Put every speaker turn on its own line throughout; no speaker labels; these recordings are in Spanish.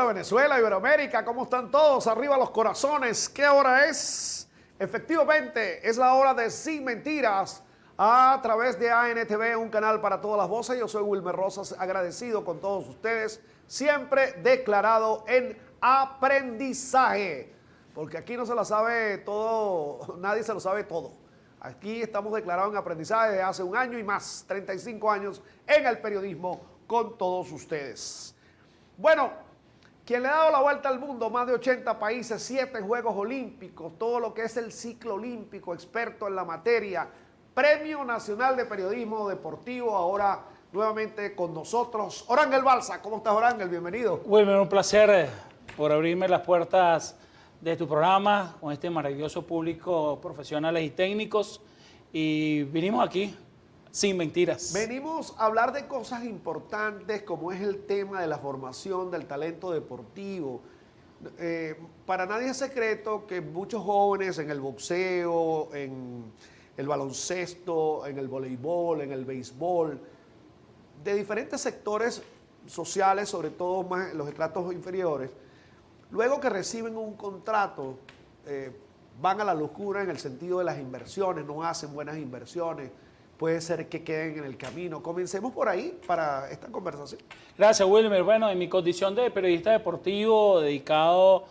Hola Venezuela, Iberoamérica, ¿cómo están todos? Arriba los corazones, ¿qué hora es? Efectivamente, es la hora de Sin Mentiras a través de ANTV, un canal para todas las voces. Yo soy Wilmer Rosas, agradecido con todos ustedes, siempre declarado en aprendizaje, porque aquí no se la sabe todo, nadie se lo sabe todo. Aquí estamos declarados en aprendizaje desde hace un año y más, 35 años en el periodismo con todos ustedes. Bueno, quien le ha dado la vuelta al mundo, más de 80 países, 7 Juegos Olímpicos, todo lo que es el ciclo olímpico, experto en la materia, Premio Nacional de Periodismo Deportivo, ahora nuevamente con nosotros, Orangel Balsa. ¿Cómo estás, Orangel? Bienvenido.
Wilmer, un placer por abrirme las puertas de tu programa con este maravilloso público, profesionales y técnicos, y vinimos aquí sin mentiras.
Venimos a hablar de cosas importantes como es el tema de la formación del talento deportivo. Para nadie es secreto que muchos jóvenes en el boxeo, en el baloncesto, en el voleibol, en el béisbol, de diferentes sectores sociales, sobre todo más en los estratos inferiores, luego que reciben un contrato, van a la locura en el sentido de las inversiones, no hacen buenas inversiones, puede ser que queden en el camino. Comencemos por ahí para esta conversación. Gracias,
Wilmer. Bueno, en mi condición de periodista deportivo, dedicado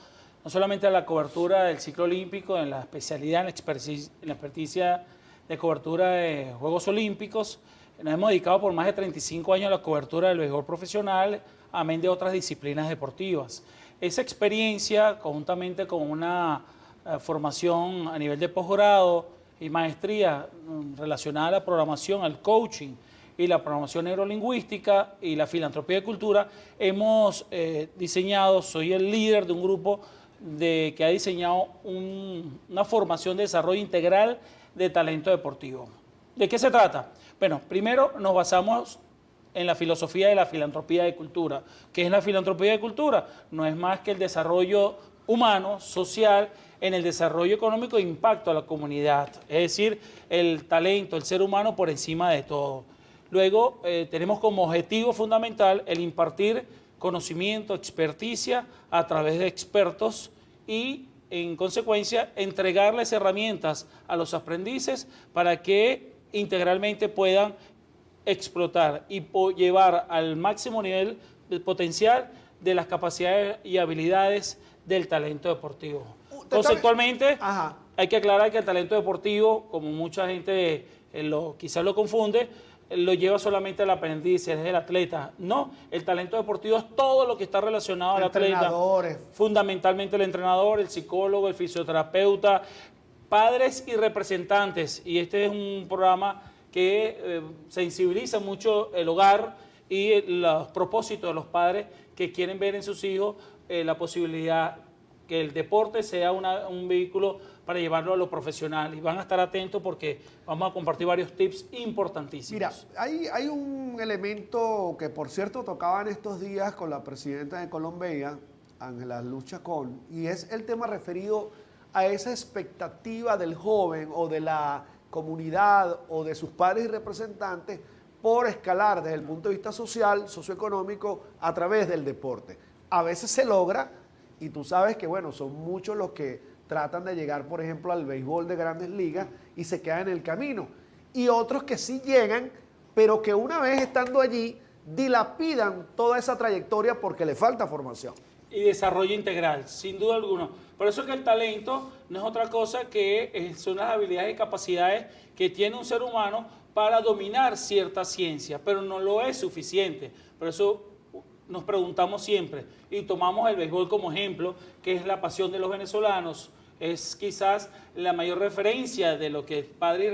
no solamente a la cobertura del ciclo olímpico, en la especialidad, en la experticia de cobertura de Juegos Olímpicos, nos hemos dedicado por más de 35 años a la cobertura del béisbol profesional, amén de otras disciplinas deportivas. Esa experiencia, conjuntamente con una formación a nivel de posgrado y maestría relacionada a la programación, al coaching y la programación neurolingüística y la filantropía de cultura, hemos diseñado, soy el líder de un grupo que ha diseñado una formación de desarrollo integral de talento deportivo. ¿De qué se trata? Bueno, primero nos basamos en la filosofía de la filantropía de cultura. ¿Qué es la filantropía de cultura? No es más que el desarrollo humano, social, en el desarrollo económico e impacto a la comunidad. Es decir, el talento, el ser humano por encima de todo. Luego, tenemos como objetivo fundamental el impartir conocimiento, experticia a través de expertos y, en consecuencia, entregarles herramientas a los aprendices para que integralmente puedan explotar y llevar al máximo nivel de potencial de las capacidades y habilidades del talento deportivo. Conceptualmente, hay que aclarar que el talento deportivo, como mucha gente quizás lo confunde, lo lleva solamente al aprendiz, es el atleta. No, el talento deportivo es todo lo que está relacionado al atleta. Fundamentalmente el entrenador, el psicólogo, el fisioterapeuta, padres y representantes. Y este es un programa que sensibiliza mucho el hogar y los propósitos de los padres que quieren ver en sus hijos la posibilidad que el deporte sea un vehículo para llevarlo a lo profesional. Y van a estar atentos porque vamos a compartir varios tips importantísimos.
Mira, hay un elemento que, por cierto, tocaba en estos días con la presidenta de Colombia, Ángela Luz Chacón, y es el tema referido a esa expectativa del joven o de la comunidad o de sus padres y representantes por escalar desde el punto de vista social, socioeconómico, a través del deporte. A veces se logra, y tú sabes que, bueno, son muchos los que tratan de llegar, por ejemplo, al béisbol de Grandes Ligas y se quedan en el camino. Y otros que sí llegan, pero que una vez estando allí, dilapidan toda esa trayectoria porque le falta formación.
Y desarrollo integral, sin duda alguna. Por eso es que el talento no es otra cosa que son las habilidades y capacidades que tiene un ser humano para dominar cierta ciencia, pero no lo es suficiente. Por eso nos preguntamos siempre, y tomamos el béisbol como ejemplo, que es la pasión de los venezolanos, es quizás la mayor referencia de lo que padres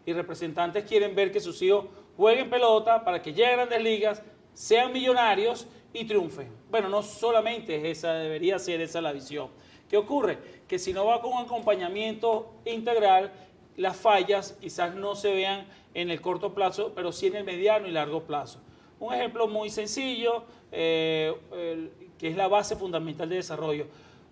y representantes quieren ver, que sus hijos jueguen pelota para que lleguen a Grandes Ligas, sean millonarios y triunfen. Bueno, no solamente es esa, debería ser esa la visión. ¿Qué ocurre? Que si no va con un acompañamiento integral, las fallas quizás no se vean en el corto plazo, pero sí en el mediano y largo plazo. Un ejemplo muy sencillo, que es la base fundamental de desarrollo.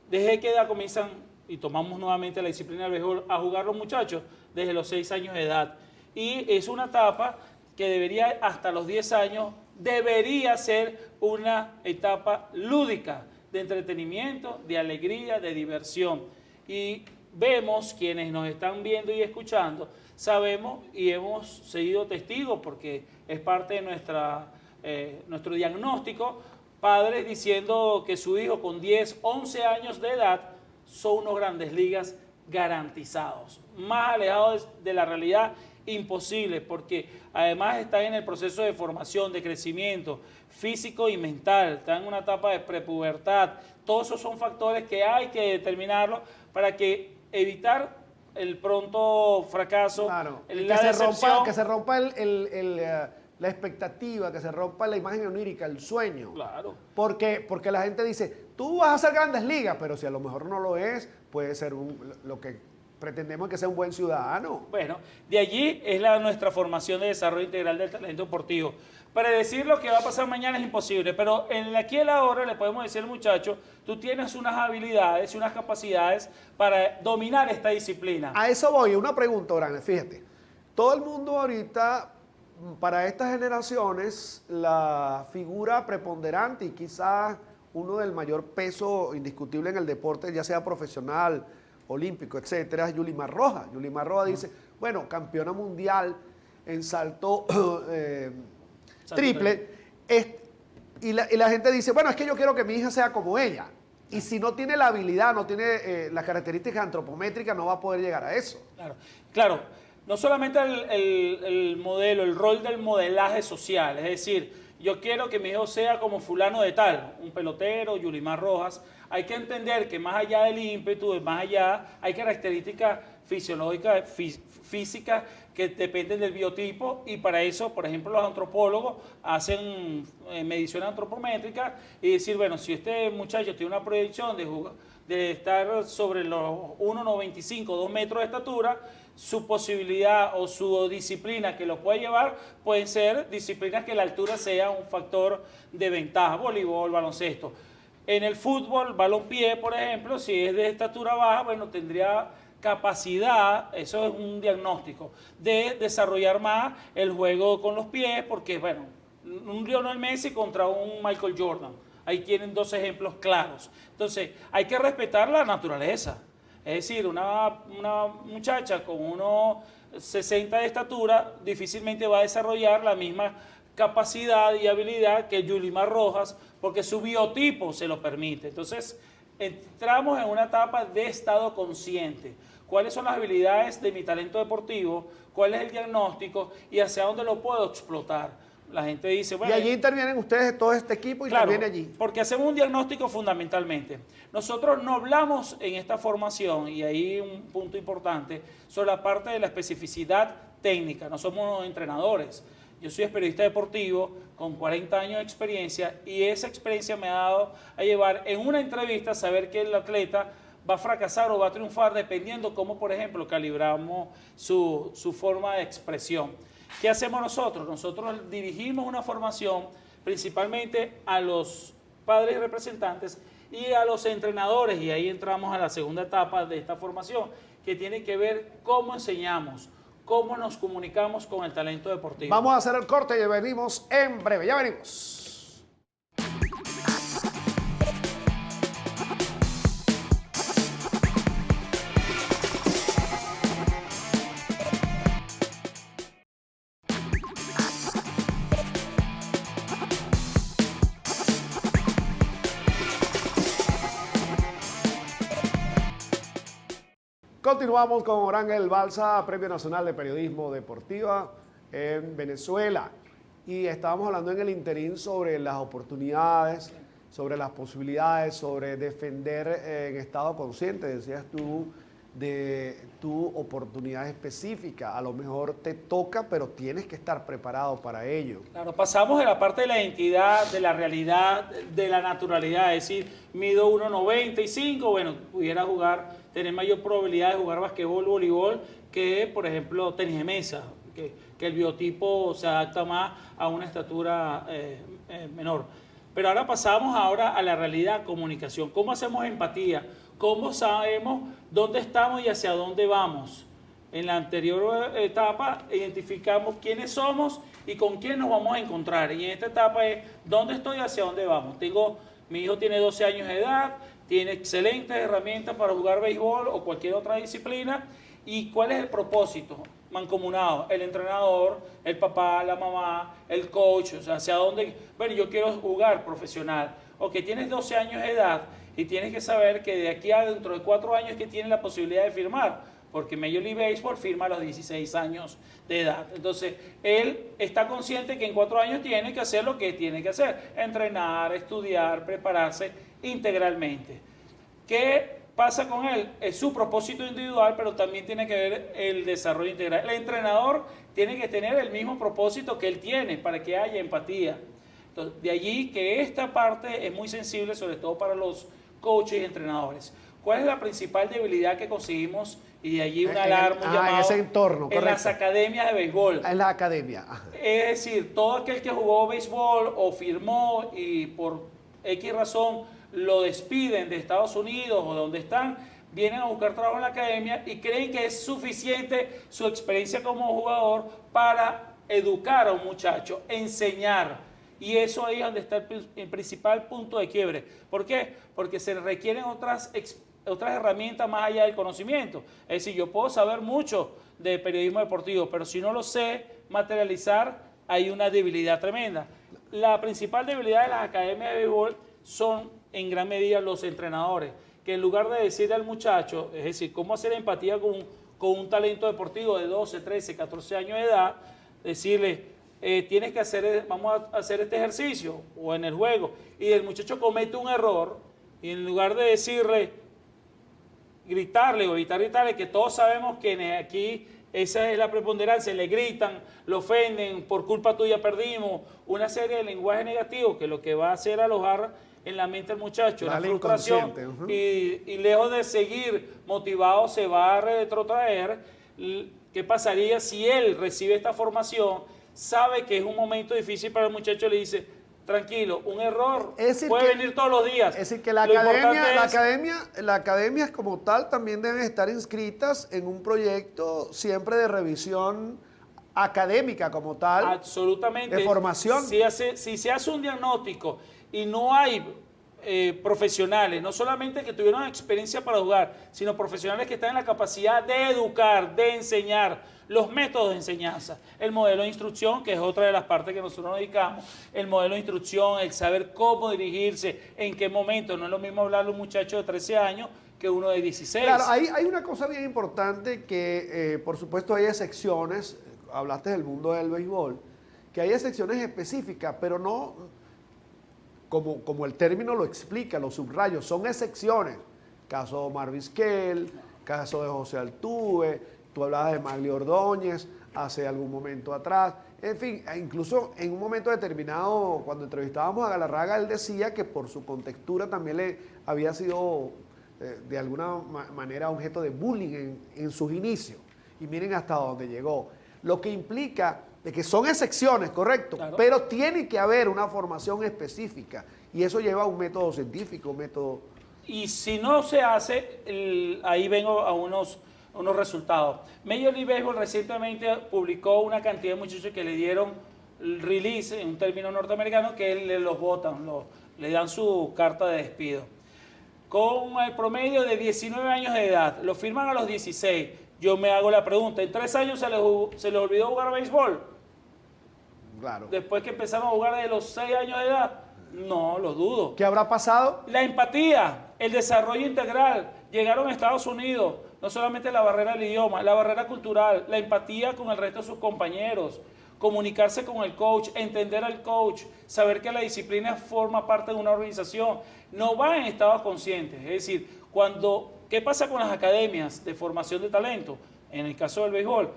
¿Desde qué edad comienzan, y tomamos nuevamente la disciplina del béisbol, a jugar los muchachos? Desde los 6 años de edad. Y es una etapa que debería hasta los 10 años debería ser una etapa lúdica, de entretenimiento, de alegría, de diversión. Y vemos, quienes nos están viendo y escuchando, sabemos y hemos sido testigos, porque es parte de nuestro diagnóstico, padres diciendo que su hijo con 10, 11 años de edad son unos grandes ligas garantizados. Más alejados de la realidad, imposible, porque además están en el proceso de formación, de crecimiento físico y mental, están en una etapa de prepubertad. Todos esos son factores que hay que determinarlos para que evitar el pronto fracaso,
Claro,
la decepción.
que se rompa la expectativa, que se rompa la imagen onírica, el sueño.
Claro.
Porque la gente dice, tú vas a hacer grandes ligas, pero si a lo mejor no lo es, puede ser lo que pretendemos que sea un buen ciudadano.
Bueno, de allí es nuestra formación de desarrollo integral del talento deportivo. Predecir lo que va a pasar mañana es imposible, pero en aquí y ahora le podemos decir al muchacho, tú tienes unas habilidades y unas capacidades para dominar esta disciplina.
A eso voy, una pregunta, Orán, fíjate. Todo el mundo ahorita, para estas generaciones, la figura preponderante y quizás uno del mayor peso indiscutible en el deporte, ya sea profesional, olímpico, etcétera, es Yulimar Rojas. Yulimar Rojas dice, bueno, campeona mundial en salto triple, y la gente dice, bueno, es que yo quiero que mi hija sea como ella. Y si no tiene la habilidad, no tiene las características antropométricas, no va a poder llegar a eso.
Claro, claro. No solamente el modelo, el rol del modelaje social, es decir, yo quiero que mi hijo sea como fulano de tal, un pelotero, Yulimar Rojas. Hay que entender que más allá del ímpetu, más allá, hay características fisiológicas, físicas que dependen del biotipo, y para eso, por ejemplo, los antropólogos hacen mediciones antropométricas y decir, bueno, si este muchacho tiene una proyección de estar sobre los 1,95, 2 metros de estatura, su posibilidad o su disciplina que lo puede llevar pueden ser disciplinas que la altura sea un factor de ventaja, voleibol, baloncesto. En el fútbol, balompié, por ejemplo, si es de estatura baja, bueno, tendría capacidad, eso es un diagnóstico, de desarrollar más el juego con los pies, porque, bueno, un Lionel Messi contra un Michael Jordan, ahí tienen dos ejemplos claros. Entonces, hay que respetar la naturaleza. Es decir, una muchacha con 1,60 de estatura difícilmente va a desarrollar la misma capacidad y habilidad que Yulimar Rojas, porque su biotipo se lo permite. Entonces, entramos en una etapa de estado consciente. ¿Cuáles son las habilidades de mi talento deportivo? ¿Cuál es el diagnóstico? ¿Y hacia dónde lo puedo explotar? La gente dice, bueno...
Y allí intervienen ustedes, todo este equipo, y
claro,
interviene allí.
porque hacemos un diagnóstico fundamentalmente. Nosotros no hablamos en esta formación, y ahí un punto importante, sobre la parte de la especificidad técnica. No somos entrenadores. Yo soy periodista deportivo con 40 años de experiencia, y esa experiencia me ha dado a llevar en una entrevista a saber que el atleta va a fracasar o va a triunfar dependiendo cómo, por ejemplo, calibramos su forma de expresión. ¿Qué hacemos nosotros? Nosotros dirigimos una formación principalmente a los padres y representantes y a los entrenadores, y ahí entramos a la segunda etapa de esta formación, que tiene que ver cómo enseñamos, cómo nos comunicamos con el talento deportivo.
Vamos a hacer el corte y venimos en breve. Ya venimos. Continuamos con Orangel Balsa, Premio Nacional de Periodismo Deportiva en Venezuela. Y estábamos hablando en el interín sobre las oportunidades, sobre las posibilidades, sobre defender en estado consciente, decías tú, de tu oportunidad específica. A lo mejor te toca, pero tienes que estar preparado para ello.
Claro, pasamos de la parte de la identidad, de la realidad, de la naturalidad. Es decir, mido 1,95, bueno, pudiera tener mayor probabilidad de jugar basquetbol, voleibol, que, por ejemplo, tenis de mesa, que el biotipo se adapta más a una estatura menor. Pero ahora pasamos a la realidad, comunicación. ¿Cómo hacemos empatía? ¿Cómo sabemos dónde estamos y hacia dónde vamos? En la anterior etapa identificamos quiénes somos y con quién nos vamos a encontrar. Y en esta etapa es dónde estoy y hacia dónde vamos. Mi hijo tiene 12 años de edad, tiene excelentes herramientas para jugar béisbol o cualquier otra disciplina. ¿Y cuál es el propósito? Mancomunado, el entrenador, el papá, la mamá, el coach, o sea, hacia dónde, bueno, yo quiero jugar profesional. O que tienes 12 años de edad y tienes que saber que de aquí a dentro de 4 años que tienes la posibilidad de firmar, porque Major League Baseball firma a los 16 años de edad. Entonces, él está consciente que en 4 años tiene que hacer lo que tiene que hacer, entrenar, estudiar, prepararse integralmente. ¿Qué pasa con él? Es su propósito individual, pero también tiene que ver el desarrollo integral. El entrenador tiene que tener el mismo propósito que él tiene para que haya empatía. Entonces, de allí que esta parte es muy sensible, sobre todo para los coaches y entrenadores. ¿Cuál es la principal debilidad que conseguimos? Y de allí una alarma, un llamado
en ese entorno,
en las academias de béisbol.
En la academia. Ajá.
Es decir, todo aquel que jugó béisbol o firmó y por X razón lo despiden de Estados Unidos o de donde están, vienen a buscar trabajo en la academia y creen que es suficiente su experiencia como jugador para educar a un muchacho, enseñar. Y eso ahí es donde está el principal punto de quiebre. ¿Por qué? Porque se requieren otras herramientas más allá del conocimiento. Es decir, yo puedo saber mucho de periodismo deportivo, pero si no lo sé materializar, hay una debilidad tremenda. La principal debilidad de las academias de béisbol son en gran medida los entrenadores, que en lugar de decirle al muchacho, es decir, cómo hacer empatía con un talento deportivo de 12, 13, 14 años de edad, decirle, tienes que hacer, vamos a hacer este ejercicio o en el juego, y el muchacho comete un error, y en lugar de decirle, gritarle o evitar gritarle, que todos sabemos que aquí esa es la preponderancia, le gritan, lo ofenden, por culpa tuya perdimos, una serie de lenguaje negativo que lo que va a hacer es alojar en la mente del muchacho la frustración y lejos de seguir motivado se va a retrotraer. ¿Qué pasaría si él recibe esta formación, sabe que es un momento difícil para el muchacho, le dice, tranquilo, un error puede venir todos los días?
Es decir, que la academia como tal también deben estar inscritas en un proyecto siempre de revisión académica como tal.
Absolutamente.
De formación.
Si se hace un diagnóstico y no hay profesionales, no solamente que tuvieron experiencia para jugar, sino profesionales que están en la capacidad de educar, de enseñar, los métodos de enseñanza, el modelo de instrucción, que es otra de las partes que nosotros nos dedicamos, el modelo de instrucción, el saber cómo dirigirse, en qué momento. No es lo mismo hablarle a un muchacho de 13 años que uno de 16.
Claro, hay una cosa bien importante que, por supuesto, hay excepciones, hablaste del mundo del béisbol, que hay excepciones específicas, pero no, como el término lo explica, los subrayos, son excepciones. Caso de Omar Vizquel, caso de José Altuve, tú hablabas de Magli Ordóñez hace algún momento atrás. En fin, incluso en un momento determinado, cuando entrevistábamos a Galarraga, él decía que por su contextura también le había sido de alguna manera objeto de bullying en sus inicios. Y miren hasta dónde llegó. Lo que implica de que son excepciones, correcto, claro, pero tiene que haber una formación específica y eso lleva a un método científico, un método...
Y si no se hace, ahí vengo a unos resultados. Major League Baseball recientemente publicó una cantidad de muchachos que le dieron release, en un término norteamericano, que los votan, le dan su carta de despido. Con el promedio de 19 años de edad, lo firman a los 16. Yo me hago la pregunta, ¿en 3 años se les olvidó jugar béisbol?
Claro.
Después que empezaron a jugar de los 6 años de edad, no, lo dudo.
¿Qué habrá pasado?
La empatía, el desarrollo integral. Llegaron a Estados Unidos, no solamente la barrera del idioma, la barrera cultural, la empatía con el resto de sus compañeros, comunicarse con el coach, entender al coach, saber que la disciplina forma parte de una organización. No van en estados conscientes, es decir, ¿qué pasa con las academias de formación de talento? En el caso del béisbol,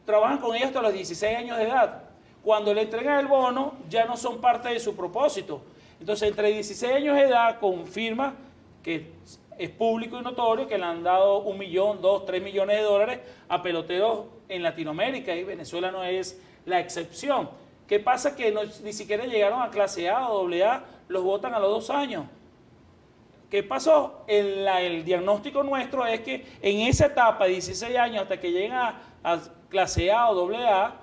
trabajan con ellos hasta los 16 años de edad. Cuando le entregan el bono, ya no son parte de su propósito. Entonces, entre 16 años de edad, confirma que es público y notorio que le han dado 1 millón, 2, 3 millones de dólares a peloteros en Latinoamérica, y Venezuela no es la excepción. ¿Qué pasa? Que ni siquiera llegaron a clase A o AA, los votan a los 2 años. ¿qué pasó? El diagnóstico nuestro es que en esa etapa de 16 años hasta que lleguen a clase A o doble A,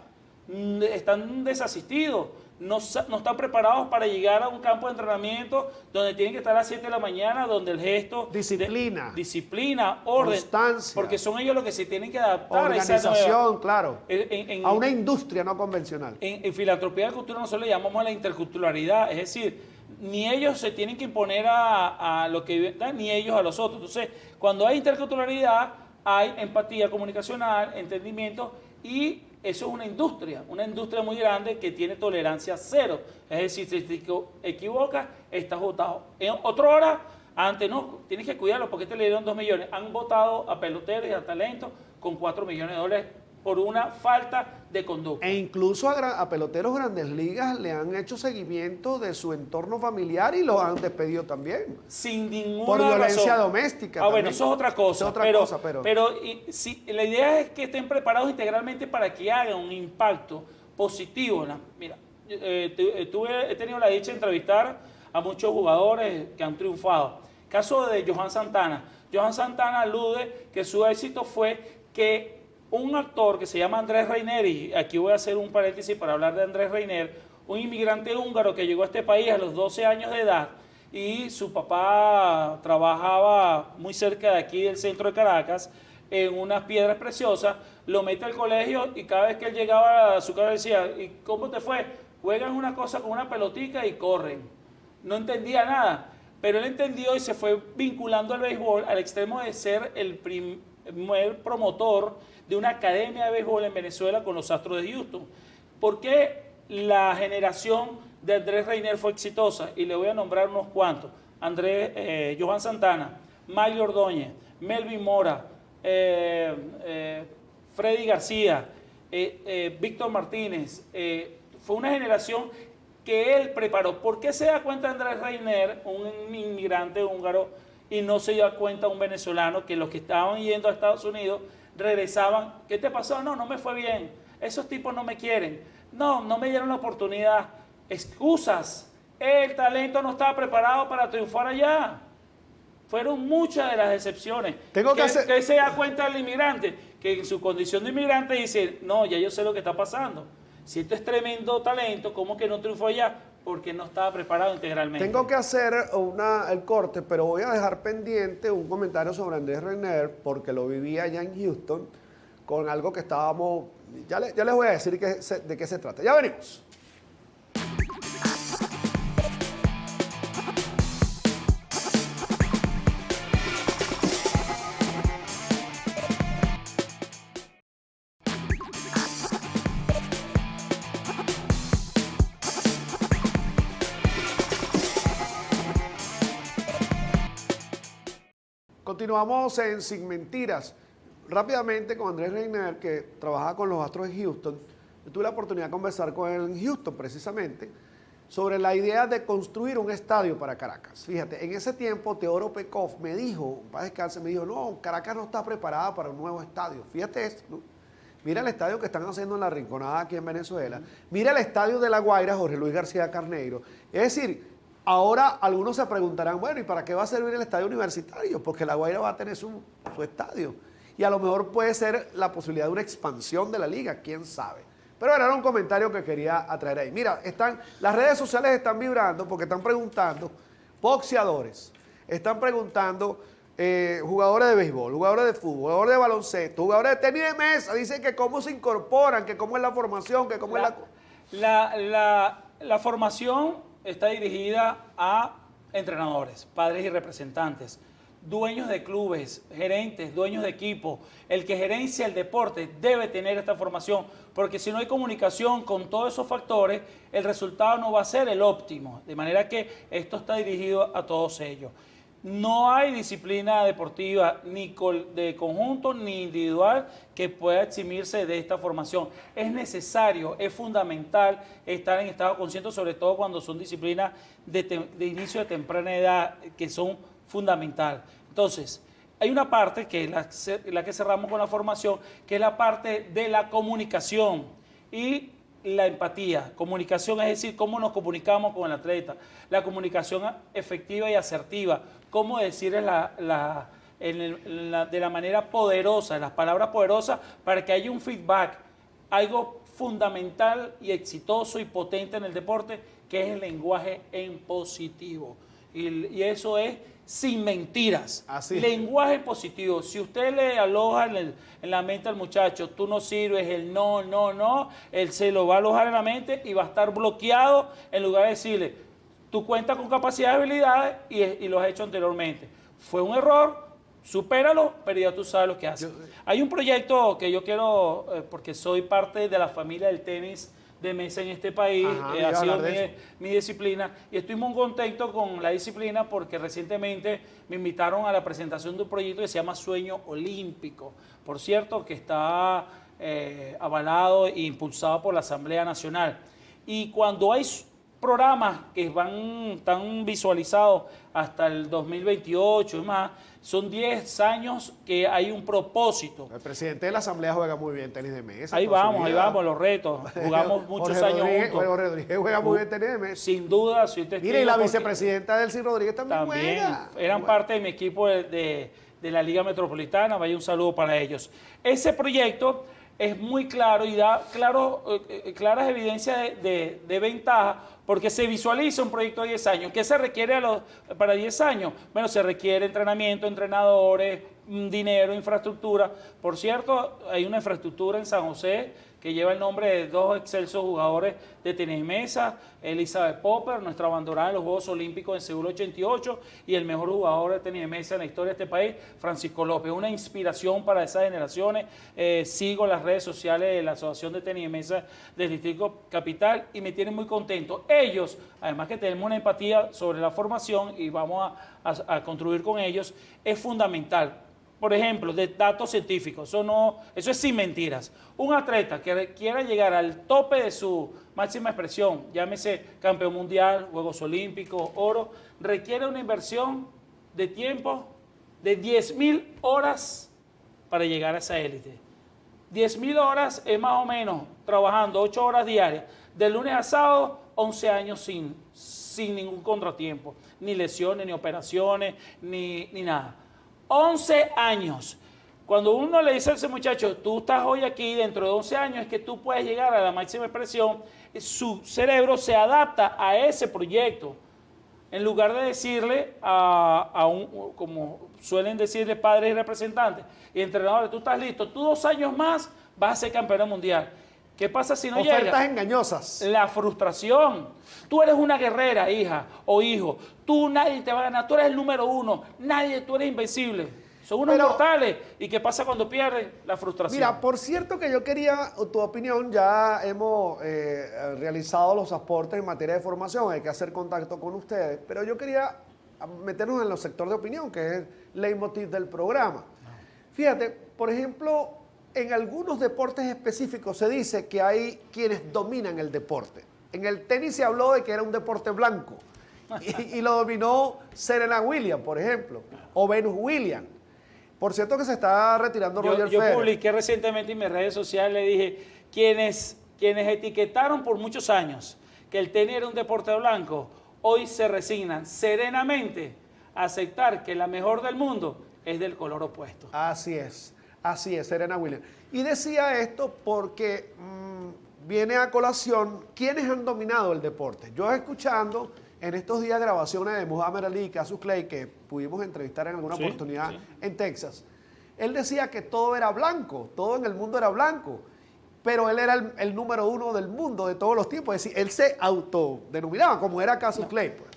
están desasistidos. No están preparados para llegar a un campo de entrenamiento donde tienen que estar a las 7 de la mañana, donde el gesto... Disciplina, orden.
Constancia.
Porque son ellos los que se tienen que adaptar
a esa nueva, claro. A una industria no convencional.
En filantropía de cultura nosotros le llamamos a la interculturalidad, es decir, ni ellos se tienen que imponer a lo que viven, ni ellos a los otros. Entonces, cuando hay interculturalidad, hay empatía comunicacional, entendimiento, y eso es una industria muy grande que tiene tolerancia cero. Es decir, si te equivocas, estás votado. En otra hora, antes no, tienes que cuidarlo porque le dieron 2 millones. Han votado a peloteros y a talentos con $4 millones por una falta de conducta.
E incluso a peloteros Grandes Ligas le han hecho seguimiento de su entorno familiar y los han despedido también.
Sin ninguna
por violencia
razón.
doméstica.
Bueno, eso es otra cosa.
Pero
sí, la idea es que estén preparados integralmente para que hagan un impacto positivo. Mira, he tenido la dicha de entrevistar a muchos jugadores que han triunfado. Caso de Johan Santana. Johan Santana alude que su éxito fue que un actor que se llama Andrés Reiner, y aquí voy a hacer un paréntesis para hablar de Andrés Reiner, un inmigrante húngaro que llegó a este país a los 12 años de edad y su papá trabajaba muy cerca de aquí del centro de Caracas en unas piedras preciosas, lo mete al colegio y cada vez que él llegaba a su casa decía, ¿y cómo te fue? Juegan una cosa con una pelotica y corren. No entendía nada, pero él entendió y se fue vinculando al béisbol al extremo de ser el primer promotor de una academia de béisbol en Venezuela con los Astros de Houston. ¿Por qué la generación de Andrés Reiner fue exitosa? Y le voy a nombrar unos cuantos. Johan Santana, Mario Ordóñez, Melvin Mora, Freddy García, Víctor Martínez. Fue una generación que él preparó. ¿Por qué se da cuenta Andrés Reiner, un inmigrante húngaro, y no se da cuenta un venezolano que los que estaban yendo a Estados Unidos regresaban? ¿Qué te pasó? No me fue bien. Esos tipos no me quieren. No me dieron la oportunidad. Excusas. El talento no estaba preparado para triunfar allá. Fueron muchas de las excepciones. ¿Qué se da cuenta el inmigrante? Que en su condición de inmigrante dice, no, ya yo sé lo que está pasando. Si esto es tremendo talento, ¿cómo que no triunfó allá? Porque no estaba preparado integralmente.
Tengo que hacer el corte, pero voy a dejar pendiente un comentario sobre Andrés Reiner, porque lo viví allá en Houston, con algo que estábamos... Ya les voy a decir de qué se trata. Ya venimos. Continuamos en Sin Mentiras. Rápidamente con Andrés Reiner, que trabajaba con los Astros de Houston. Yo tuve la oportunidad de conversar con él en Houston, precisamente, sobre la idea de construir un estadio para Caracas. Fíjate, en ese tiempo Teodoro Pekov me dijo, para descansar, me dijo, no, Caracas no está preparada para un nuevo estadio. Fíjate esto, ¿no? Mira el estadio que están haciendo en La Rinconada aquí en Venezuela. Mira el estadio de La Guaira, Jorge Luis García Carneiro. Es decir, ahora algunos se preguntarán, bueno, ¿y para qué va a servir el estadio universitario? Porque La Guaira va a tener su estadio. Y a lo mejor puede ser la posibilidad de una expansión de la liga, quién sabe. Pero era un comentario que quería atraer ahí. Mira, las redes sociales están vibrando porque están preguntando boxeadores, están preguntando jugadores de béisbol, jugadores de fútbol, jugadores de baloncesto, jugadores de tenis de mesa. Dicen que cómo se incorporan, que cómo es la formación, que cómo es
la formación está dirigida a entrenadores, padres y representantes, dueños de clubes, gerentes, dueños de equipos. El que gerencia el deporte debe tener esta formación, porque si no hay comunicación con todos esos factores, el resultado no va a ser el óptimo. De manera que esto está dirigido a todos ellos. No hay disciplina deportiva ni de conjunto ni individual que pueda eximirse de esta formación. Es necesario, es fundamental estar en estado consciente, sobre todo cuando son disciplinas de inicio de temprana edad, que son fundamental. Entonces, hay una parte que es la que cerramos con la formación, que es la parte de la comunicación. Y la empatía. Comunicación es decir, cómo nos comunicamos con el atleta. La comunicación efectiva y asertiva. Cómo decirle de la manera poderosa, las palabras poderosas, para que haya un feedback. Algo fundamental y exitoso y potente en el deporte, que es el lenguaje en positivo. Y eso es sin mentiras.
Así es.
Lenguaje positivo. Si usted le aloja en la mente al muchacho, tú no sirves, el no, no, no, él se lo va a alojar en la mente y va a estar bloqueado en lugar de decirle, tú cuentas con capacidades y habilidades y lo has hecho anteriormente. Fue un error, supéralo, pero ya tú sabes lo que haces. Hay un proyecto que yo quiero, porque soy parte de la familia del tenis de mesa en este país,
Ajá,
ha sido mi disciplina, y estoy muy contento con la disciplina porque recientemente me invitaron a la presentación de un proyecto que se llama Sueño Olímpico, por cierto, que está avalado e impulsado por la Asamblea Nacional. Y cuando hay programas que están visualizados hasta el 2028 y más, son 10 años que hay un propósito.
El presidente de la Asamblea juega muy bien tenis de mesa.
Ahí vamos, los retos. Jugamos muchos años juntos.
Jorge Rodríguez juega muy bien tenis de mesa.
Sin duda, soy testigo.
Mire, y la vicepresidenta Delcy Rodríguez también juega.
Eran parte de mi equipo de la Liga Metropolitana. Vaya un saludo para ellos. Ese proyecto es muy claro y da claras evidencias de ventaja, porque se visualiza un proyecto de 10 años. ¿Qué se requiere para 10 años? Bueno, se requiere entrenamiento, entrenadores, dinero, infraestructura. Por cierto, hay una infraestructura en San José que lleva el nombre de dos excelsos jugadores de tenis de mesa, Elizabeth Popper, nuestra abanderada en los Juegos Olímpicos en Seúl 88, y el mejor jugador de tenis de mesa en la historia de este país, Francisco López. Una inspiración para esas generaciones. Sigo las redes sociales de la Asociación de Tenis de Mesa del Distrito Capital y me tienen muy contento. Ellos, además que tenemos una empatía sobre la formación y vamos a construir con ellos, es fundamental. Por ejemplo, de datos científicos, eso es sin mentiras. Un atleta que quiera llegar al tope de su máxima expresión, llámese campeón mundial, Juegos Olímpicos, oro, requiere una inversión de tiempo de 10.000 horas para llegar a esa élite. 10.000 horas es más o menos trabajando 8 horas diarias, de lunes a sábado, 11 años sin ningún contratiempo, ni lesiones, ni operaciones, ni nada. 11 años. Cuando uno le dice a ese muchacho, tú estás hoy aquí, dentro de 11 años es que tú puedes llegar a la máxima expresión, su cerebro se adapta a ese proyecto. En lugar de decirle como suelen decirle padres y representantes y entrenadores, tú estás listo, tú 2 años más vas a ser campeón mundial. ¿Qué pasa si no llega?
Ofertas engañosas.
La frustración. Tú eres una guerrera, hija o hijo. Tú nadie te va a ganar. Tú eres el número 1. Tú eres invencible. Son unos mortales. ¿Y qué pasa cuando pierden? La frustración.
Mira, por cierto que yo quería tu opinión. Ya hemos realizado los aportes en materia de formación. Hay que hacer contacto con ustedes. Pero yo quería meternos en los sectores de opinión, que es el leitmotiv del programa. Fíjate, por ejemplo, en algunos deportes específicos se dice que hay quienes dominan el deporte. En el tenis se habló de que era un deporte blanco y lo dominó Serena Williams, por ejemplo, o Venus Williams. Por cierto que se está retirando Roger Federer.
Yo publiqué recientemente en mis redes sociales, le dije, quienes etiquetaron por muchos años que el tenis era un deporte blanco, hoy se resignan serenamente a aceptar que la mejor del mundo es del color opuesto.
Así es, Serena Williams. Y decía esto porque viene a colación quienes han dominado el deporte. Yo escuchando en estos días grabaciones de Muhammad Ali y Cassius Clay, que pudimos entrevistar en alguna oportunidad en Texas, él decía que todo era blanco, todo en el mundo era blanco, pero él era el número 1 del mundo de todos los tiempos. Es decir, él se autodenominaba como era Cassius Clay. Pues.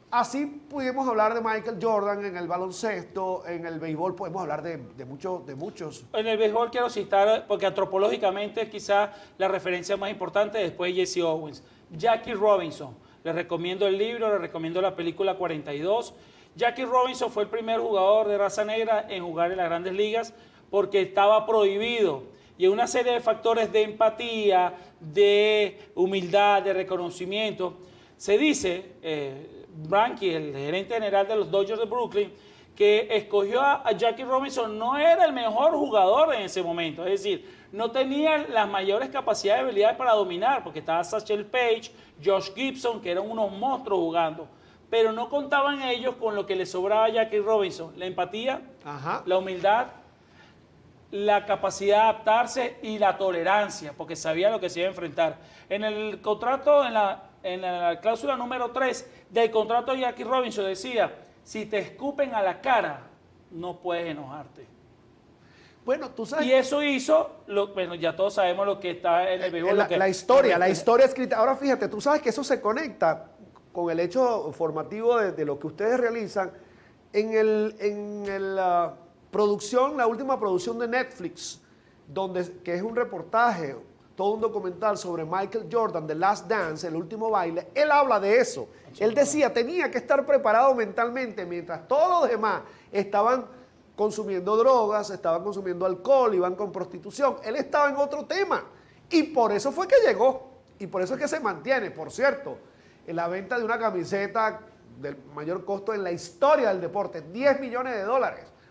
Así pudimos hablar de Michael Jordan en el baloncesto, en el béisbol podemos hablar de muchos.
En el béisbol quiero citar, porque antropológicamente es quizás la referencia más importante después de Jesse Owens. Jackie Robinson, les recomiendo el libro, les recomiendo la película 42. Jackie Robinson fue el primer jugador de raza negra en jugar en las grandes ligas porque estaba prohibido. Y una serie de factores de empatía, de humildad, de reconocimiento. Se dice... Branky, el gerente general de los Dodgers de Brooklyn, que escogió a Jackie Robinson no era el mejor jugador en ese momento, es decir, no tenía las mayores capacidades y habilidades para dominar, porque estaba Satchel Paige, Josh Gibson, que eran unos monstruos jugando, pero no contaban ellos con lo que le sobraba a Jackie Robinson, la empatía, la humildad, la capacidad de adaptarse y la tolerancia, porque sabía lo que se iba a enfrentar. En el contrato, en la cláusula número 3 del contrato de Jackie Robinson decía, si te escupen a la cara, no puedes enojarte.
Bueno, tú sabes.
Y eso hizo, bueno, ya todos sabemos lo que está en el béisbol.
La historia escrita. Ahora fíjate, tú sabes que eso se conecta con el hecho formativo de lo que ustedes realizan en la producción, la última producción de Netflix, que es un reportaje, todo un documental sobre Michael Jordan, The Last Dance, el último baile. Él habla de eso. Él decía, tenía que estar preparado mentalmente mientras todos los demás estaban consumiendo drogas, estaban consumiendo alcohol, iban con prostitución. Él estaba en otro tema. Y por eso fue que llegó. Y por eso es que se mantiene. Por cierto, en la venta de una camiseta del mayor costo en la historia del deporte, $10 millones.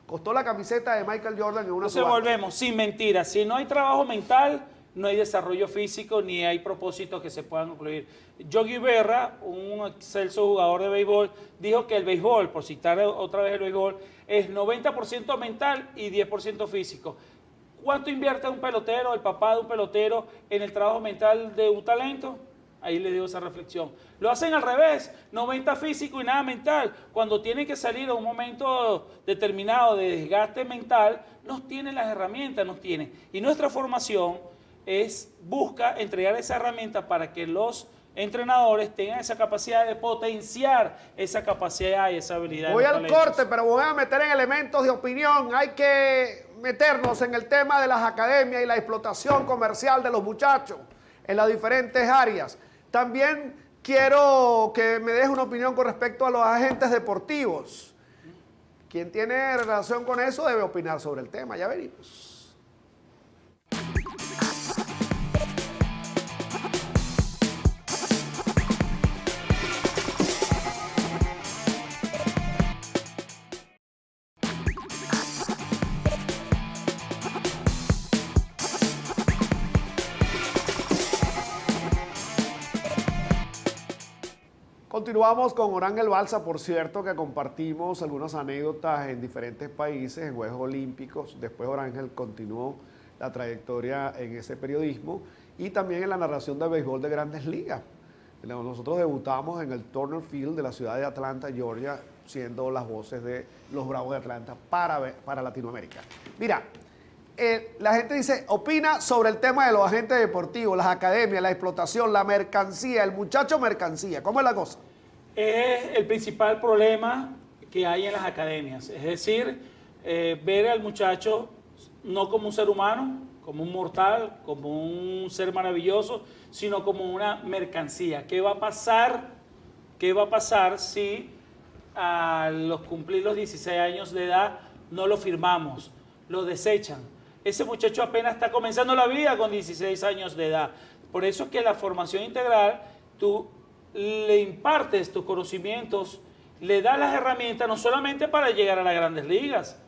Costó la camiseta de Michael Jordan en una
subasta. Entonces volvemos, sin mentiras. Si no hay trabajo mental, no hay desarrollo físico, ni hay propósitos que se puedan concluir. Yogi Berra, un excelso jugador de béisbol, dijo que el béisbol, por citar otra vez el béisbol, es 90% mental y 10% físico. ¿Cuánto invierte un pelotero, el papá de un pelotero, en el trabajo mental de un talento? Ahí les digo esa reflexión. Lo hacen al revés, 90 físico y nada mental. Cuando tienen que salir a un momento determinado de desgaste mental, no tienen las herramientas, no tienen. Y nuestra formación busca entregar esa herramienta para que los entrenadores tengan esa capacidad de potenciar esa capacidad y esa habilidad.
Voy al corte, pero voy a meter en elementos de opinión. Hay que meternos en el tema de las academias y la explotación comercial de los muchachos en las diferentes áreas. También quiero que me des una opinión con respecto a los agentes deportivos. Quien tiene relación con eso debe opinar sobre el tema. Ya venimos. Continuamos con Orangel Balsa, por cierto, que compartimos algunas anécdotas en diferentes países, en Juegos Olímpicos. Después Orangel continuó la trayectoria en ese periodismo y también en la narración del béisbol de Grandes Ligas. Nosotros debutamos en el Turner Field de la ciudad de Atlanta, Georgia, siendo las voces de los Bravos de Atlanta para Latinoamérica. Mira, la gente dice, opina sobre el tema de los agentes deportivos, las academias, la explotación, la mercancía, el muchacho mercancía. ¿Cómo es la cosa?
Es el principal problema que hay en las academias. Es decir, ver al muchacho no como un ser humano, como un mortal, como un ser maravilloso, sino como una mercancía. ¿Qué va a pasar? ¿Qué va a pasar si cumplir los 16 años de edad no lo firmamos, lo desechan? Ese muchacho apenas está comenzando la vida con 16 años de edad. Por eso es que la formación integral, tú le impartes tus conocimientos, le das las herramientas no solamente para llegar a las grandes ligas,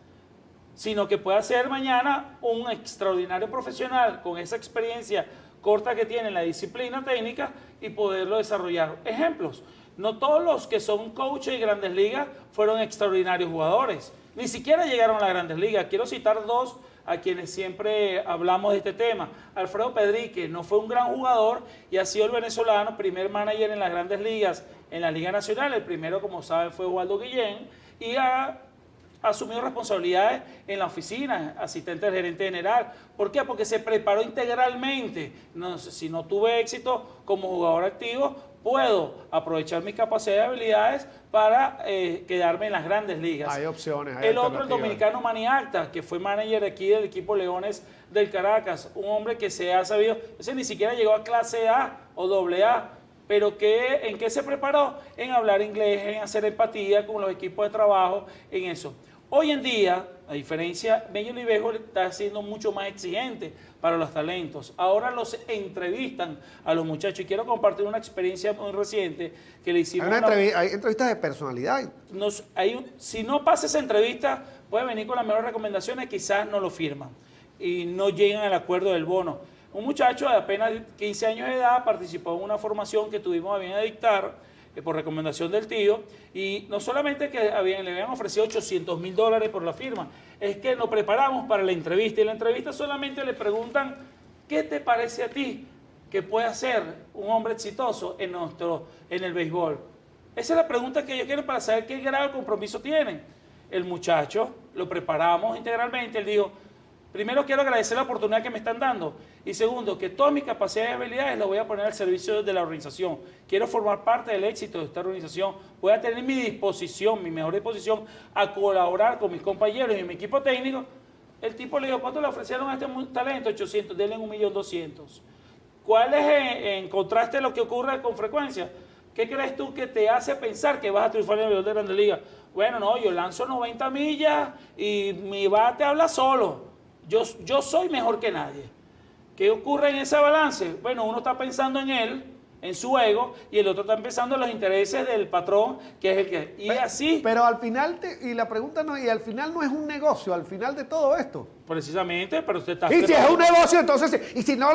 sino que pueda ser mañana un extraordinario profesional con esa experiencia corta que tiene en la disciplina técnica y poderlo desarrollar. Ejemplos, no todos los que son coaches de grandes ligas fueron extraordinarios jugadores, ni siquiera llegaron a las grandes ligas. Quiero citar dos a quienes siempre hablamos de este tema. Alfredo Pedrique no fue un gran jugador y ha sido el venezolano primer manager en las grandes ligas, en la Liga Nacional. El primero, como saben, fue Waldo Guillén y ha asumido responsabilidades en la oficina, asistente del gerente general. ¿Por qué? Porque se preparó integralmente. No, si no tuve éxito como jugador activo, puedo aprovechar mis capacidades y habilidades para quedarme en las grandes ligas.
Hay opciones.
El otro, el dominicano Manny Acta, que fue manager aquí del equipo Leones del Caracas, un hombre que se ha sabido, ese ni siquiera llegó a clase A o doble A, pero ¿en qué se preparó? En hablar inglés, en hacer empatía con los equipos de trabajo, en eso. Hoy en día, A diferencia, Major League Baseball está siendo mucho más exigente para los talentos. Ahora los entrevistan a los muchachos. Y quiero compartir una experiencia muy reciente que le hicimos.
Hay entrevistas de personalidad.
Si no pasa esa entrevista, puede venir con las mejores recomendaciones, quizás no lo firman y no llegan al acuerdo del bono. Un muchacho de apenas 15 años de edad participó en una formación que tuvimos a bien a dictar por recomendación del tío, y no solamente que le habían ofrecido $800,000 por la firma, es que nos preparamos para la entrevista, y en la entrevista solamente le preguntan, ¿qué te parece a ti que puede ser un hombre exitoso en el béisbol? Esa es la pregunta que ellos quieren para saber qué grado de compromiso tienen. El muchacho lo preparamos integralmente, él dijo, primero quiero agradecer la oportunidad que me están dando, y segundo, que todas mis capacidades y habilidades las voy a poner al servicio de la organización. Quiero formar parte del éxito de esta organización. Voy a tener mi disposición, mi mejor disposición a colaborar con mis compañeros y mi equipo técnico. El tipo le dijo, ¿cuánto le ofrecieron a este talento? 800, denle 1.200.000. ¿Cuál es en contraste lo que ocurre con frecuencia? ¿Qué crees tú que te hace pensar que vas a triunfar en el béisbol de Grandes Ligas? Bueno, no, yo lanzo 90 millas y mi bate habla solo. Yo soy mejor que nadie. ¿Qué ocurre en ese balance? Bueno, uno está pensando en él, en su ego, y el otro está pensando en los intereses del patrón, que es el que... Y así...
Pero al final, y la pregunta no, y al final no es un negocio, al final de todo esto.
Precisamente, pero usted está...
Y si es un negocio, entonces, y si no,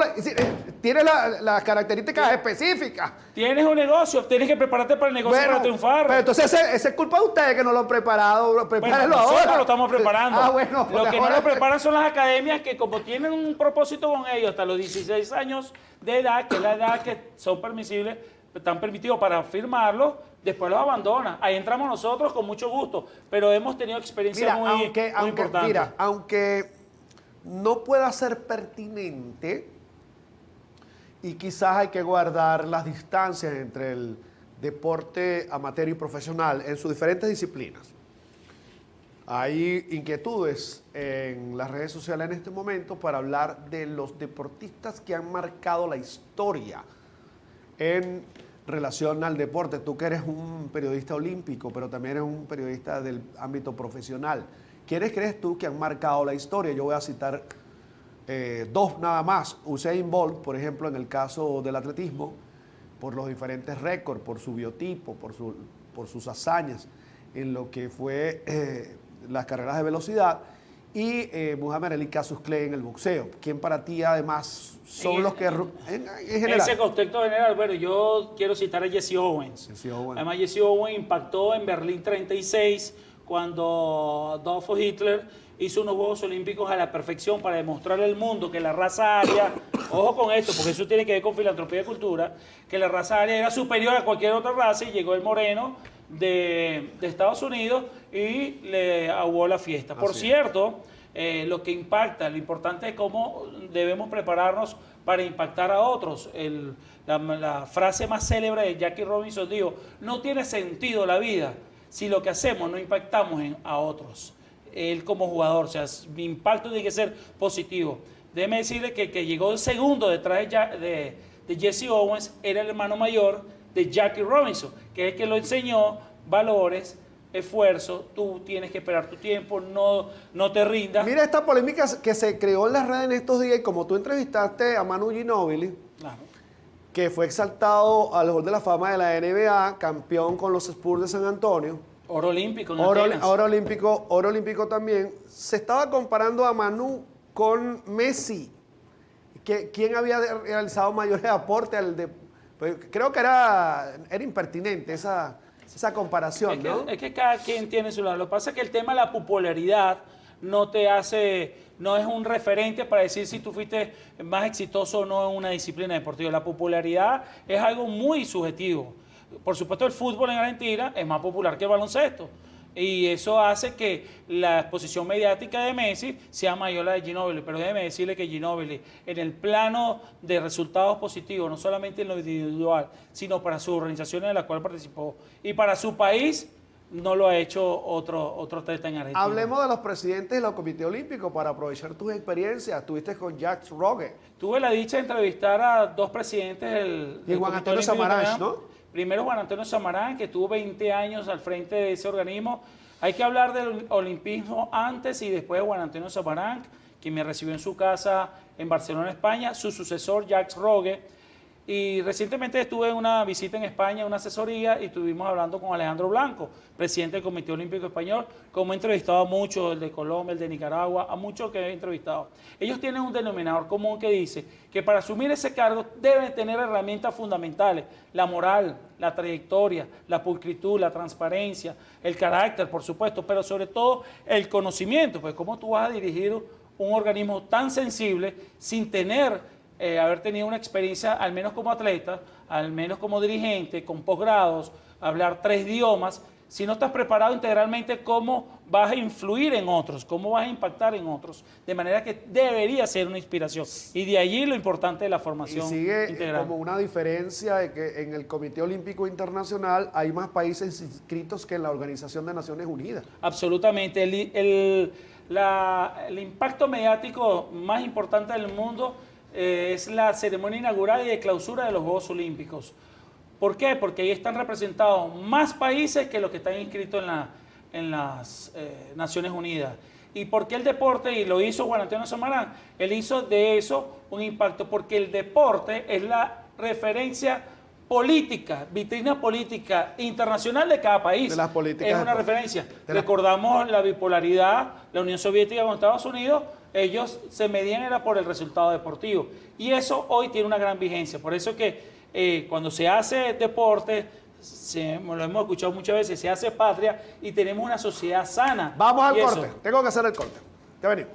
tiene las características específicas.
Tienes un negocio, tienes que prepararte para el negocio para triunfar.
Pero entonces esa es culpa de ustedes que no lo han preparado. Prepárenlo
nosotros
ahora.
lo estamos preparando.
Bueno,
lo que no lo preparan son las academias que, como tienen un propósito con ellos hasta los 16 años de edad, que es la edad que son permisibles, están permitidos para firmarlo, después los abandonan. Ahí entramos nosotros con mucho gusto, pero hemos tenido experiencias muy importantes.
Mira, aunque no pueda ser pertinente, y quizás hay que guardar las distancias entre el deporte amateur y profesional en sus diferentes disciplinas. Hay inquietudes en las redes sociales en este momento para hablar de los deportistas que han marcado la historia en relación al deporte. Tú que eres un periodista olímpico, pero también eres un periodista del ámbito profesional. ¿Quiénes crees tú que han marcado la historia? Yo voy a citar dos nada más. Usain Bolt, por ejemplo, en el caso del atletismo, por los diferentes récords, por su biotipo, por sus hazañas en lo que fue las carreras de velocidad, y Muhammad Ali Cassius Clay en el boxeo. ¿Quién para ti además son los que en general?
Ese contexto general, bueno, yo quiero citar a Jesse Owens. Además, Jesse Owens impactó en Berlín 36 cuando Adolf Hitler hizo unos Juegos Olímpicos a la perfección para demostrarle al mundo que la raza aria, ojo con esto, porque eso tiene que ver con filantropía y cultura, que la raza aria era superior a cualquier otra raza, y llegó el moreno de Estados Unidos y le aguó la fiesta. Por cierto, lo que impacta, lo importante es cómo debemos prepararnos para impactar a otros. La frase más célebre de Jackie Robinson dijo, no tiene sentido la vida si lo que hacemos no impactamos a otros. Él como jugador, o sea, mi impacto tiene que ser positivo. Déjeme decirle que llegó el segundo detrás de Jesse Owens, era el hermano mayor de Jackie Robinson, que es el que lo enseñó valores, esfuerzo, tú tienes que esperar tu tiempo, no te rindas.
Mira esta polémica que se creó en las redes en estos días, y como tú entrevistaste a Manu Ginóbili,
Claro.
que fue exaltado al Hall de la Fama de la NBA, campeón con los Spurs de San Antonio.
Oro olímpico en
Oro
Atenas.
oro olímpico también. Se estaba comparando a Manu con Messi. ¿Quién había realizado mayores aportes pues creo que era impertinente esa comparación, ¿no?
Es que cada quien tiene su lado. Lo que pasa es que el tema de la popularidad no es un referente para decir si tú fuiste más exitoso o no en una disciplina deportiva. La popularidad es algo muy subjetivo. Por supuesto, el fútbol en Argentina es más popular que el baloncesto. Y eso hace que la exposición mediática de Messi sea mayor a la de Ginóbili. Pero déjeme decirle que Ginóbili, en el plano de resultados positivos, no solamente en lo individual, sino para su organización en la cual participó y para su país, no lo ha hecho otro atleta en Argentina.
Hablemos de los presidentes de los comités olímpicos para aprovechar tus experiencias. Estuviste con Jacques Rogue.
Tuve la dicha de entrevistar a dos presidentes del
Juan
Comité
Antonio
Olímpico
Samaranch,
Internacional.
¿no?
Primero Juan Antonio Samaranch, que tuvo 20 años al frente de ese organismo, Hay que hablar del olimpismo antes y después de Juan Antonio Samaranch, quien me recibió en su casa en Barcelona, España, su sucesor Jacques Rogue. Y recientemente estuve en una visita en España, una asesoría, y estuvimos hablando con Alejandro Blanco, presidente del Comité Olímpico Español, como he entrevistado a muchos, el de Colombia, el de Nicaragua, a muchos que he entrevistado. Ellos tienen un denominador común que dice que para asumir ese cargo deben tener herramientas fundamentales: la moral, la trayectoria, la pulcritud, la transparencia, el carácter, por supuesto, pero sobre todo el conocimiento. Pues cómo tú vas a dirigir un organismo tan sensible sin haber tenido una experiencia, al menos como atleta, al menos como dirigente, con posgrados, hablar 3 idiomas. Si no estás preparado integralmente, ¿cómo vas a influir en otros? ¿Cómo vas a impactar en otros? De manera que debería ser una inspiración. Y de allí lo importante de la formación
integral. Y sigue
integral.
como una diferencia de que en el Comité Olímpico Internacional hay más países inscritos que en la Organización de Naciones Unidas.
Absolutamente. El impacto mediático más importante del mundo es la ceremonia inaugural y de clausura de los Juegos Olímpicos. ¿Por qué? Porque ahí están representados más países que los que están inscritos en las Naciones Unidas. ¿Y por qué el deporte? Y lo hizo Juan Antonio Samaranch. Él hizo de eso un impacto, porque el deporte es la referencia política, vitrina política internacional de cada país.
De las políticas.
Es una referencia. Recordamos la bipolaridad, la Unión Soviética con Estados Unidos. Ellos se medían era por el resultado deportivo. Y eso hoy tiene una gran vigencia. Por eso que cuando se hace deporte, lo hemos escuchado muchas veces, se hace patria y tenemos una sociedad sana.
Vamos al
Y
corte. Tengo que hacer el corte. Ya venimos.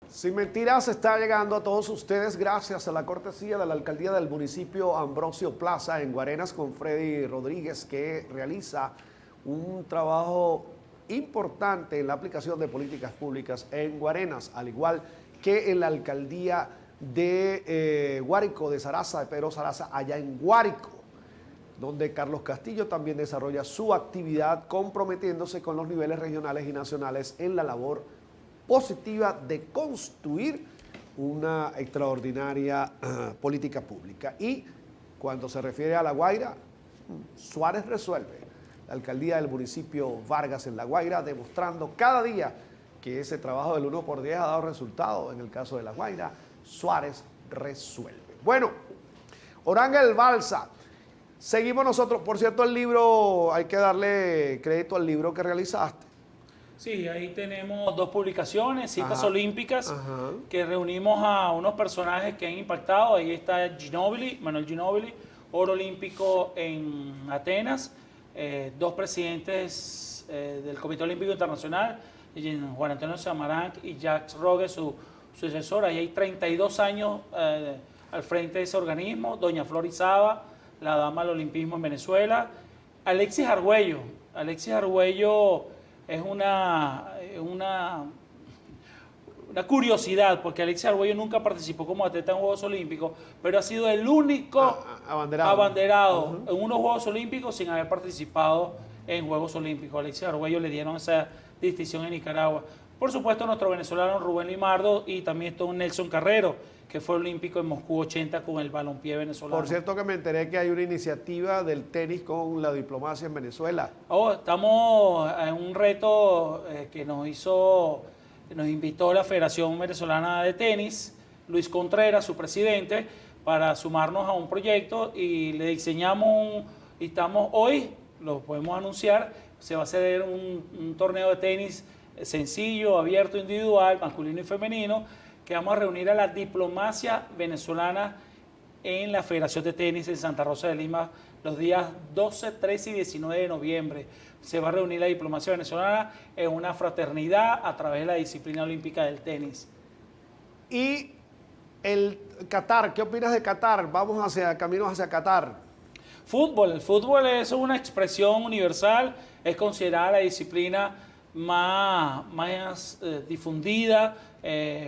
Sin Mentiras está llegando a todos ustedes gracias a la cortesía de la alcaldía del municipio Ambrosio Plaza en Guarenas con Freddy Rodríguez, que realiza un trabajo importante en la aplicación de políticas públicas en Guarenas, al igual que en la alcaldía de Guárico de Zaraza, de Pedro Zaraza, allá en Guárico, donde Carlos Castillo también desarrolla su actividad comprometiéndose con los niveles regionales y nacionales en la labor positiva de construir una extraordinaria política pública. Y cuando se refiere a La Guaira, Suárez resuelve. La alcaldía del municipio Vargas en La Guaira, demostrando cada día que ese trabajo del 1x10 ha dado resultado. En el caso de La Guaira, Suárez resuelve. Bueno, Orangel Balsa. Seguimos nosotros. Por cierto, el libro, hay que darle crédito al libro que realizaste.
Sí, ahí tenemos 2 publicaciones, citas olímpicas,
Ajá.
que reunimos a unos personajes que han impactado. Ahí está Ginóbili, Manuel Ginóbili, oro olímpico en Atenas, 2 presidentes del Comité Olímpico Internacional, Juan Antonio Samaranch y Jacques Rogue, su sucesor. Ahí hay 32 años al frente de ese organismo. Doña Flor Izaba, la dama del olimpismo en Venezuela. Alexis Argüello. Alexis Argüello es una curiosidad, porque Alexis Argüello nunca participó como atleta en Juegos Olímpicos, pero ha sido el único abanderado en unos Juegos Olímpicos sin haber participado en Juegos Olímpicos. Alexis Argüello le dieron esa distinción en Nicaragua. Por supuesto, nuestro venezolano Rubén Limardo, y también está un Nelson Carrero, que fue olímpico en Moscú 80 con el balompié venezolano.
Por cierto, que me enteré que hay una iniciativa del tenis con la diplomacia en Venezuela.
Estamos en un reto que nos invitó la Federación Venezolana de Tenis, Luis Contreras, su presidente, para sumarnos a un proyecto, y le diseñamos y estamos hoy, lo podemos anunciar, se va a hacer un torneo de tenis sencillo, abierto, individual, masculino y femenino, que vamos a reunir a la diplomacia venezolana en la Federación de Tenis en Santa Rosa de Lima los días 12, 13 y 19 de noviembre. Se va a reunir la diplomacia venezolana en una fraternidad a través de la disciplina olímpica del tenis.
Y el Qatar, ¿qué opinas de Qatar? Vamos caminos hacia Qatar.
El fútbol es una expresión universal, es considerada la disciplina más difundida,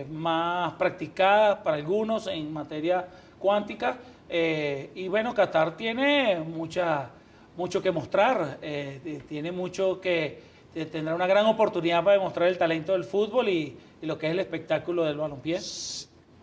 más practicada para algunos en materia cuántica. Y bueno, Qatar tiene mucho que mostrar, tiene mucho que tendrá una gran oportunidad para demostrar el talento del fútbol y lo que es el espectáculo del balompié.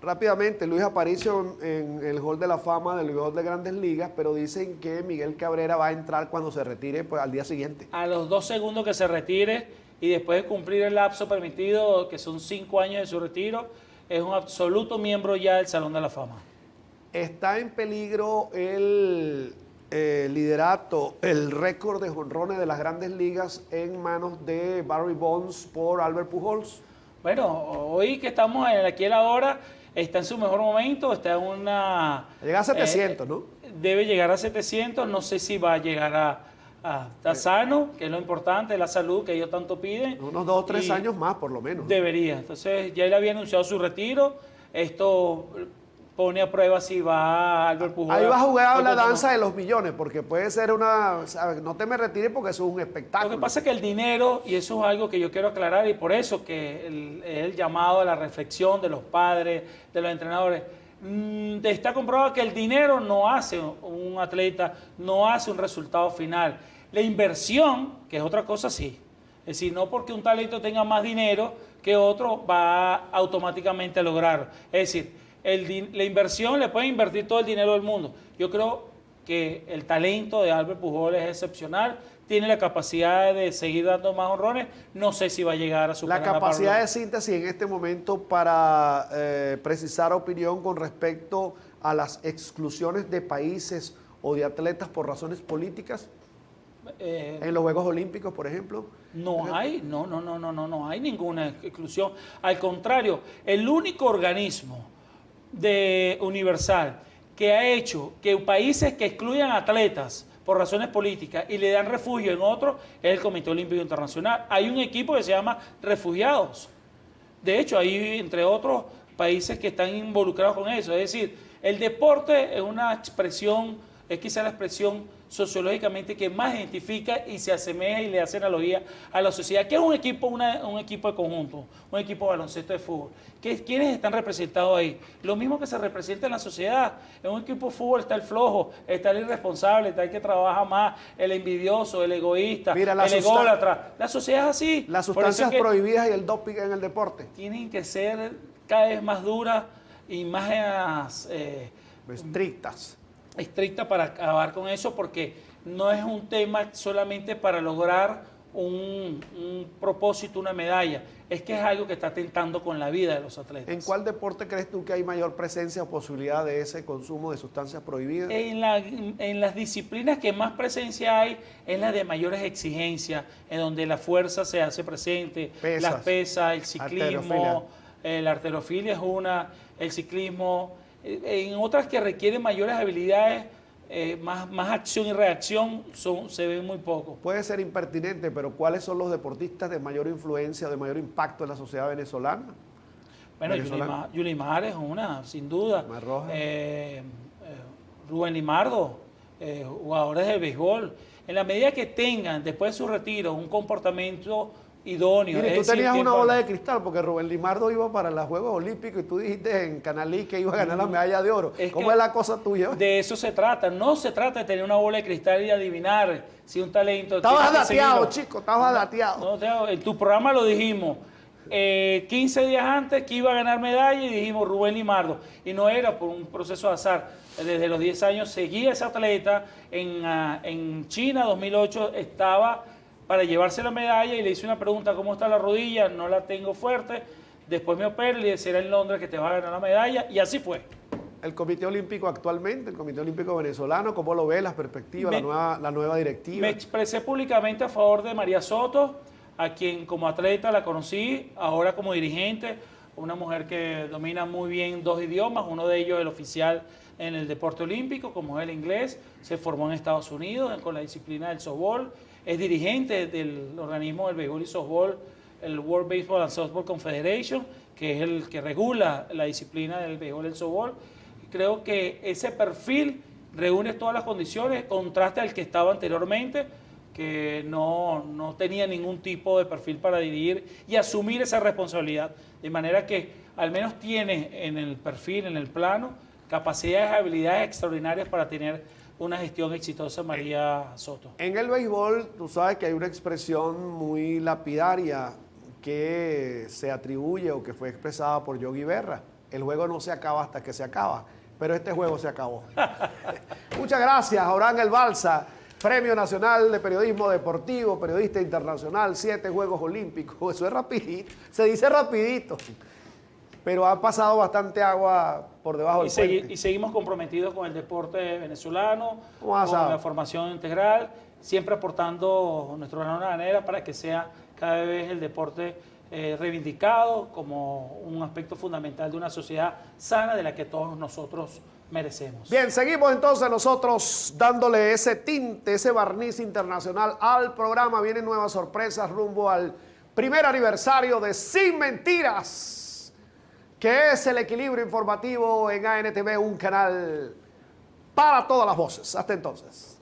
Rápidamente, Luis Aparicio en el Hall de la Fama del Gol de Grandes Ligas, pero dicen que Miguel Cabrera va a entrar cuando se retire, pues, al día siguiente.
A los 2 segundos que se retire y después de cumplir el lapso permitido, que son 5 años de su retiro, es un absoluto miembro ya del Salón de la Fama.
Está en peligro el liderato, el récord de jonrones de las Grandes Ligas en manos de Barry Bonds por Albert Pujols.
Bueno, hoy que estamos aquí a la hora, está en su mejor momento, está en una...
Llega a 700, ¿no?
Debe llegar a 700, no sé si va a llegar a estar sano, que es lo importante, la salud que ellos tanto piden.
Unos 2 o 3 años más, por lo menos.
Debería. Entonces, ya él había anunciado su retiro. Esto pone a prueba si va Albert Pujols.
Ahí va a jugar la danza de los millones, porque puede ser una... ¿sabes? No te me retires porque eso es un espectáculo.
Lo que pasa es que el dinero, y eso es algo que yo quiero aclarar, y por eso que el llamado a la reflexión de los padres, de los entrenadores, está comprobado que el dinero no hace un atleta, no hace un resultado final. La inversión, que es otra cosa, sí. Es decir, no porque un talento tenga más dinero que otro va automáticamente a lograrlo. Es decir, la inversión, le pueden invertir todo el dinero del mundo. Yo creo que el talento de Albert Pujols es excepcional, tiene la capacidad de seguir dando más honrones, no sé si va a llegar a superar
la capacidad de síntesis en este momento para precisar opinión con respecto a las exclusiones de países o de atletas por razones políticas en los Juegos Olímpicos, por ejemplo.
No hay ninguna exclusión. Al contrario, el único organismo universal que ha hecho que países que excluyan atletas por razones políticas y le dan refugio en otros es el Comité Olímpico Internacional. Hay un equipo que se llama Refugiados. De hecho, hay entre otros países que están involucrados con eso. Es decir, el deporte es una expresión, es quizá la expresión sociológicamente que más identifica y se asemeja y le hace analogía a la sociedad. ¿Qué es un equipo? Un equipo de conjunto, un equipo de baloncesto de fútbol. ¿Quiénes están representados ahí? Lo mismo que se representa en la sociedad. En un equipo de fútbol está el flojo, está el irresponsable, está el que trabaja más, el envidioso, el egoísta, el ególatra. La sociedad es así.
Las sustancias prohibidas y el doping en el deporte
tienen que ser cada vez más duras y más estricta para acabar con eso, porque no es un tema solamente para lograr un propósito, una medalla, es que es algo que está atentando con la vida de los atletas.
¿En cuál deporte crees tú que hay mayor presencia o posibilidad de ese consumo de sustancias prohibidas?
En las disciplinas que más presencia hay es la de mayores exigencias, en donde la fuerza se hace presente, las pesas, el ciclismo, la halterofilia es una, el ciclismo. En otras que requieren mayores habilidades, más acción y reacción, se ven muy poco.
Puede ser impertinente, pero ¿cuáles son los deportistas de mayor influencia, de mayor impacto en la sociedad venezolana?
Bueno, Yulimar es una, sin duda. Rubén Limardo, jugadores de béisbol. En la medida que tengan, después de su retiro, un comportamiento idóneo.
Mire, tú tenías una bola de cristal porque Rubén Limardo iba para los Juegos Olímpicos y tú dijiste en Canalí que iba a ganar la medalla de oro. ¿Cómo es la cosa tuya?
De eso se trata. No se trata de tener una bola de cristal y adivinar si un talento...
Estabas dateado, chico, estabas dateado.
No, en tu programa lo dijimos. 15 días antes que iba a ganar medalla y dijimos Rubén Limardo. Y no era por un proceso de azar. Desde los 10 años seguía ese atleta. En China, 2008, estaba para llevarse la medalla y le hice una pregunta: ¿cómo está la rodilla? No la tengo fuerte. Después me operé y le decía: será en Londres que te va a ganar la medalla, y así fue.
El Comité Olímpico actualmente, el Comité Olímpico Venezolano, ¿cómo lo ve, las perspectivas, la nueva directiva?
Me expresé públicamente a favor de María Soto, a quien como atleta la conocí, ahora como dirigente, una mujer que domina muy bien 2 idiomas, uno de ellos el oficial en el deporte olímpico, como es el inglés, se formó en Estados Unidos con la disciplina del softball, es dirigente del organismo del béisbol y softball, el World Baseball and Softball Confederation, que es el que regula la disciplina del béisbol y el softball. Creo que ese perfil reúne todas las condiciones, contraste al que estaba anteriormente, que no tenía ningún tipo de perfil para dirigir y asumir esa responsabilidad. De manera que al menos tiene en el perfil, en el plano, capacidades, habilidades extraordinarias para tener una gestión exitosa, María Soto.
En el béisbol, tú sabes que hay una expresión muy lapidaria que se atribuye o que fue expresada por Yogi Berra. El juego no se acaba hasta que se acaba, pero este juego se acabó. Muchas gracias, Abraham El Balsa, Premio Nacional de Periodismo Deportivo, periodista internacional, 7 Juegos Olímpicos. Eso es rapidito, se dice rapidito, pero ha pasado bastante agua por debajo del puente.
Y seguimos comprometidos con el deporte venezolano,
¿Cómo has
con
estado?
la formación integral, siempre aportando nuestro grano de arena para que sea cada vez el deporte reivindicado como un aspecto fundamental de una sociedad sana de la que todos nosotros merecemos.
Bien, seguimos entonces nosotros dándole ese tinte, ese barniz internacional al programa. Vienen nuevas sorpresas rumbo al primer aniversario de Sin Mentiras, que es el equilibrio informativo en ANTV, un canal para todas las voces. Hasta entonces.